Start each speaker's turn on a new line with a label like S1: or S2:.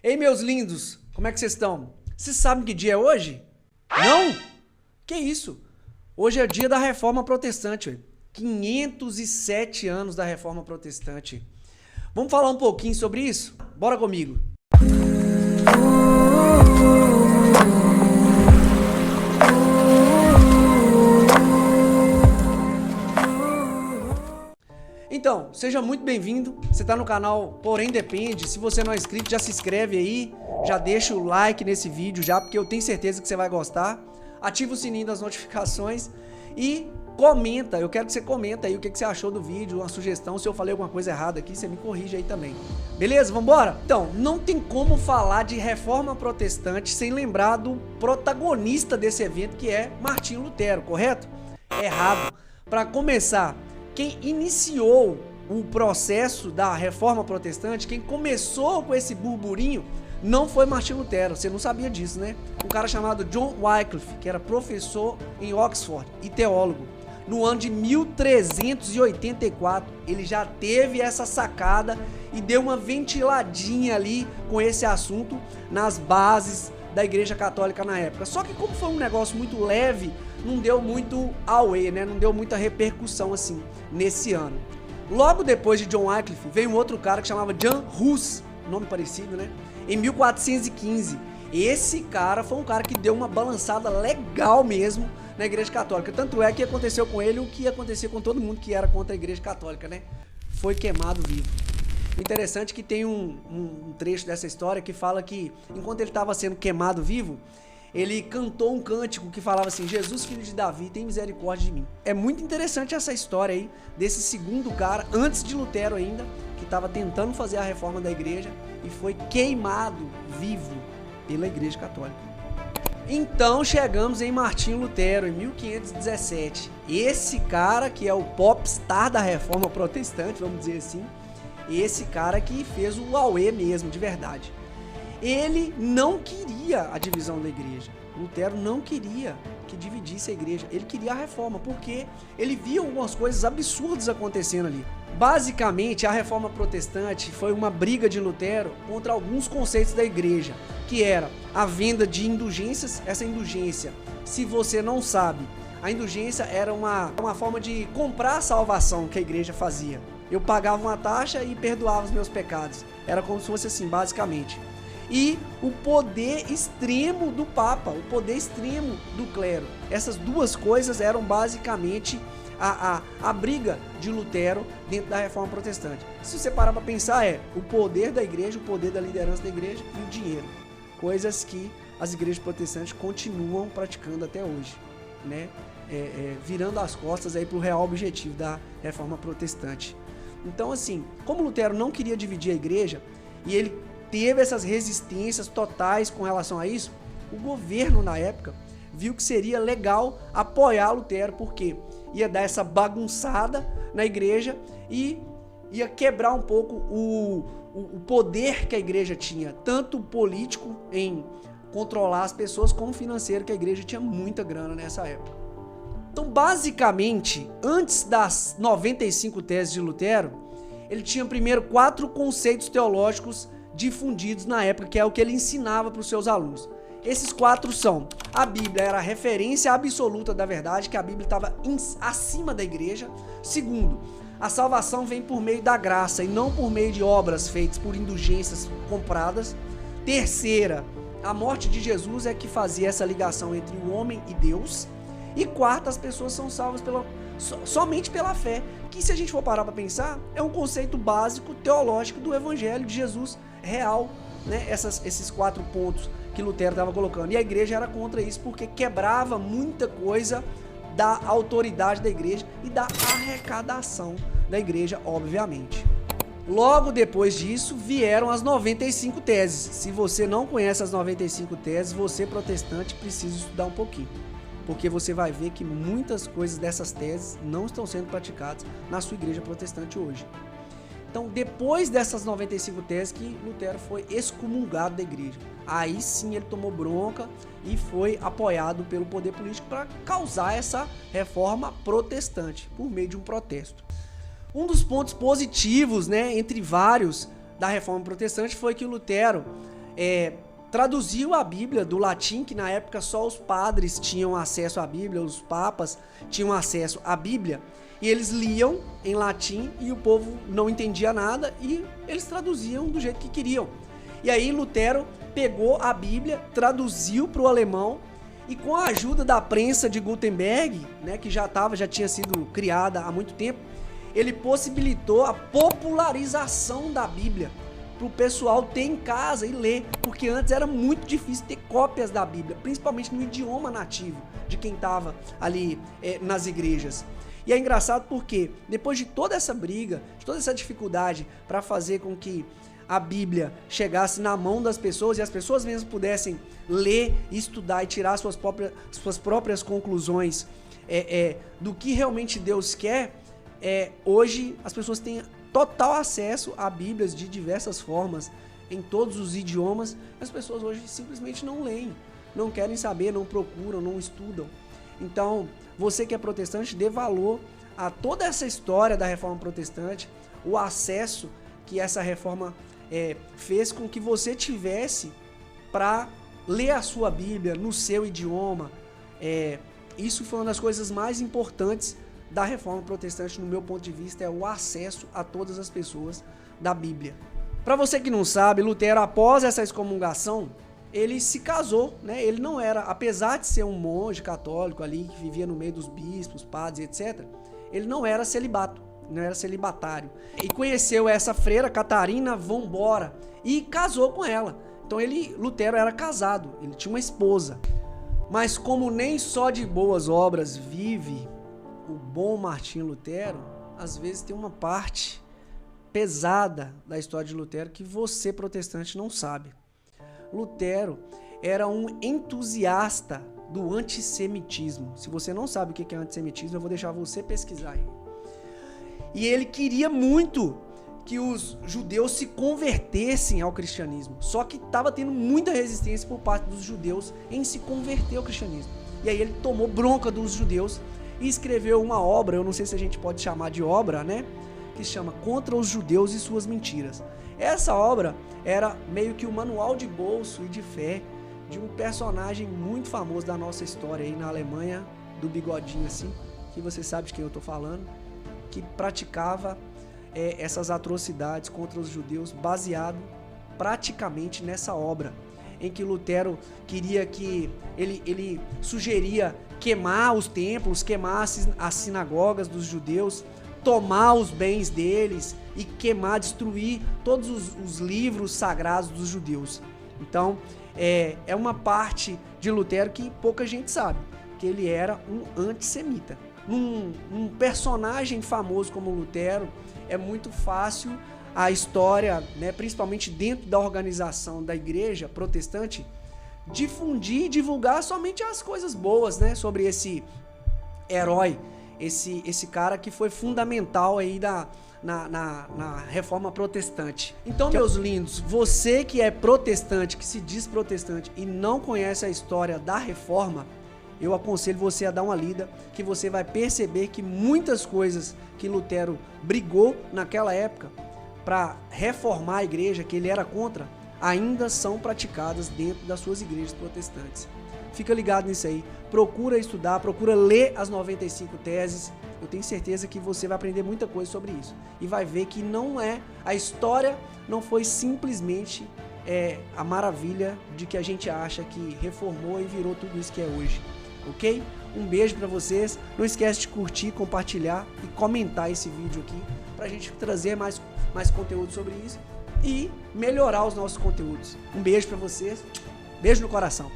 S1: Ei, meus lindos, como é que vocês estão? Vocês sabem que dia é hoje? Não? Que isso? Hoje é o dia da Reforma Protestante, ué. 507 anos da Reforma Protestante. Vamos falar um pouquinho sobre isso? Bora comigo. Então, seja muito bem-vindo. Você está no canal Porém Depende. Se você não é inscrito, já se inscreve aí. Já deixa o like nesse vídeo já, porque eu tenho certeza que você vai gostar. Ativa o sininho das notificações e comenta. Eu quero que você comenta aí o que você achou do vídeo, uma sugestão. Se eu falei alguma coisa errada aqui, você me corrige aí também. Beleza? Vambora? Então, não tem como falar de Reforma Protestante sem lembrar do protagonista desse evento, que é Martinho Lutero, correto? Errado. Para começar, quem iniciou o processo da Reforma Protestante, quem começou com esse burburinho, não foi Martinho Lutero. Você não sabia disso, né? Um cara chamado John Wycliffe, que era professor em Oxford e teólogo. No ano de 1384, ele já teve essa sacada e deu uma ventiladinha ali com esse assunto nas bases da Igreja Católica na época. Só que como foi um negócio muito leve, não deu muito auê, né? Não deu muita repercussão assim nesse ano. Logo depois de John Wycliffe, veio um outro cara que chamava Jan Hus, nome parecido, né? Em 1415. Esse cara foi um cara que deu uma balançada legal mesmo na Igreja Católica. Tanto é que aconteceu com ele o que ia acontecer com todo mundo que era contra a Igreja Católica, né? Foi queimado vivo. Interessante que tem um trecho dessa história que fala que, enquanto ele estava sendo queimado vivo, ele cantou um cântico que falava assim: Jesus, filho de Davi, tem misericórdia de mim. É muito interessante essa história aí, desse segundo cara, antes de Lutero ainda, que estava tentando fazer a reforma da igreja e foi queimado vivo pela Igreja Católica. Então chegamos em Martinho Lutero, em 1517. Esse cara que é o popstar da Reforma Protestante, vamos dizer assim, esse cara que fez o auê mesmo, de verdade. Ele não queria a divisão da igreja. Lutero não queria que dividisse a igreja. Ele queria a reforma, porque ele via algumas coisas absurdas acontecendo ali. Basicamente, a Reforma Protestante foi uma briga de Lutero contra alguns conceitos da igreja, que era a venda de indulgências. Essa indulgência, se você não sabe, a indulgência era uma forma de comprar a salvação que a igreja fazia. Eu pagava uma taxa e perdoava os meus pecados. Era como se fosse assim, basicamente. E o poder extremo do Papa, o poder extremo do clero. Essas duas coisas eram basicamente a briga de Lutero dentro da Reforma Protestante. Se você parar para pensar, é o poder da igreja, o poder da liderança da igreja e o dinheiro. Coisas que as igrejas protestantes continuam praticando até hoje, né? Virando as costas aí para o real objetivo da Reforma Protestante. Então, assim, como Lutero não queria dividir a igreja e ele teve essas resistências totais com relação a isso, o governo na época viu que seria legal apoiar Lutero, porque ia dar essa bagunçada na igreja e ia quebrar um pouco o poder que a igreja tinha, tanto político em controlar as pessoas, como financeiro, que a igreja tinha muita grana nessa época. Então, basicamente, antes das 95 teses de Lutero, ele tinha primeiro 4 conceitos teológicos difundidos na época, que é o que ele ensinava para os seus alunos. Esses 4 são: a Bíblia era a referência absoluta da verdade, que a Bíblia estava acima da igreja. Segundo, a salvação vem por meio da graça e não por meio de obras feitas por indulgências compradas. Terceira, a morte de Jesus é que fazia essa ligação entre o homem e Deus. E quarta, as pessoas são salvas somente pela fé, que, se a gente for parar para pensar, é um conceito básico teológico do Evangelho de Jesus real, né? Esses 4 pontos que Lutero estava colocando. E a igreja era contra isso, porque quebrava muita coisa da autoridade da igreja e da arrecadação da igreja, obviamente. Logo depois disso, vieram as 95 teses. Se você não conhece as 95 teses, você, protestante, precisa estudar um pouquinho, porque você vai ver que muitas coisas dessas teses não estão sendo praticadas na sua igreja protestante hoje. Então, depois dessas 95 teses, que Lutero foi excomungado da igreja. Aí sim ele tomou bronca e foi apoiado pelo poder político para causar essa reforma protestante, por meio de um protesto. Um dos pontos positivos, né, entre vários, da reforma protestante foi que Lutero traduziu a Bíblia do latim, que na época só os padres tinham acesso à Bíblia, os papas tinham acesso à Bíblia, e eles liam em latim e o povo não entendia nada e eles traduziam do jeito que queriam. E aí Lutero pegou a Bíblia, traduziu para o alemão e com a ajuda da prensa de Gutenberg, né, que já tinha sido criada há muito tempo, ele possibilitou a popularização da Bíblia para o pessoal ter em casa e ler, porque antes era muito difícil ter cópias da Bíblia, principalmente no idioma nativo de quem estava ali nas igrejas. E é engraçado porque depois de toda essa briga, de toda essa dificuldade para fazer com que a Bíblia chegasse na mão das pessoas e as pessoas mesmo pudessem ler, estudar e tirar suas próprias conclusões do que realmente Deus quer, hoje as pessoas têm total acesso a Bíblias de diversas formas, em todos os idiomas. As pessoas hoje simplesmente não leem, não querem saber, não procuram, não estudam. Então, você que é protestante, dê valor a toda essa história da Reforma Protestante, o acesso que essa reforma fez com que você tivesse para ler a sua Bíblia no seu idioma. Isso foi uma das coisas mais importantes da Reforma Protestante, no meu ponto de vista, é o acesso a todas as pessoas da Bíblia. Para você que não sabe, Lutero, após essa excomungação, ele se casou, né? Ele não era, apesar de ser um monge católico ali, que vivia no meio dos bispos, padres, etc., ele não era celibato, não era celibatário. E conheceu essa freira, Catarina von Bora, e casou com ela. Então Lutero era casado, ele tinha uma esposa. Mas como nem só de boas obras vive o bom Martinho Lutero, às vezes tem uma parte pesada da história de Lutero que você, protestante, não sabe. Lutero era um entusiasta do antissemitismo. Se você não sabe o que é antissemitismo, eu vou deixar você pesquisar aí. E ele queria muito que os judeus se convertessem ao cristianismo. Só que estava tendo muita resistência por parte dos judeus em se converter ao cristianismo. E aí ele tomou bronca dos judeus e escreveu uma obra, eu não sei se a gente pode chamar de obra, né? Que se chama Contra os Judeus e Suas Mentiras. Essa obra era meio que o manual de bolso e de fé de um personagem muito famoso da nossa história aí na Alemanha, do bigodinho assim, que você sabe de quem eu tô falando, que praticava essas atrocidades contra os judeus, baseado praticamente nessa obra, em que Lutero queria que ele sugeria queimar os templos, queimar as sinagogas dos judeus, tomar os bens deles e queimar, destruir todos os livros sagrados dos judeus. Então, é uma parte de Lutero que pouca gente sabe, que ele era um antissemita. Um personagem famoso como Lutero, é muito fácil a história, né, principalmente dentro da organização da igreja protestante, difundir e divulgar somente as coisas boas, né, sobre esse herói, esse cara que foi fundamental aí na reforma protestante. Então, meus lindos, você que é protestante, que se diz protestante e não conhece a história da reforma, eu aconselho você a dar uma lida, que você vai perceber que muitas coisas que Lutero brigou naquela época para reformar a igreja, que ele era contra, ainda são praticadas dentro das suas igrejas protestantes. Fica ligado nisso aí, procura estudar, procura ler as 95 teses, eu tenho certeza que você vai aprender muita coisa sobre isso. E vai ver que a história não foi simplesmente a maravilha de que a gente acha que reformou e virou tudo isso que é hoje. Ok? Um beijo pra vocês, não esquece de curtir, compartilhar e comentar esse vídeo aqui, pra gente trazer mais conteúdo sobre isso e melhorar os nossos conteúdos. Um beijo pra vocês, beijo no coração.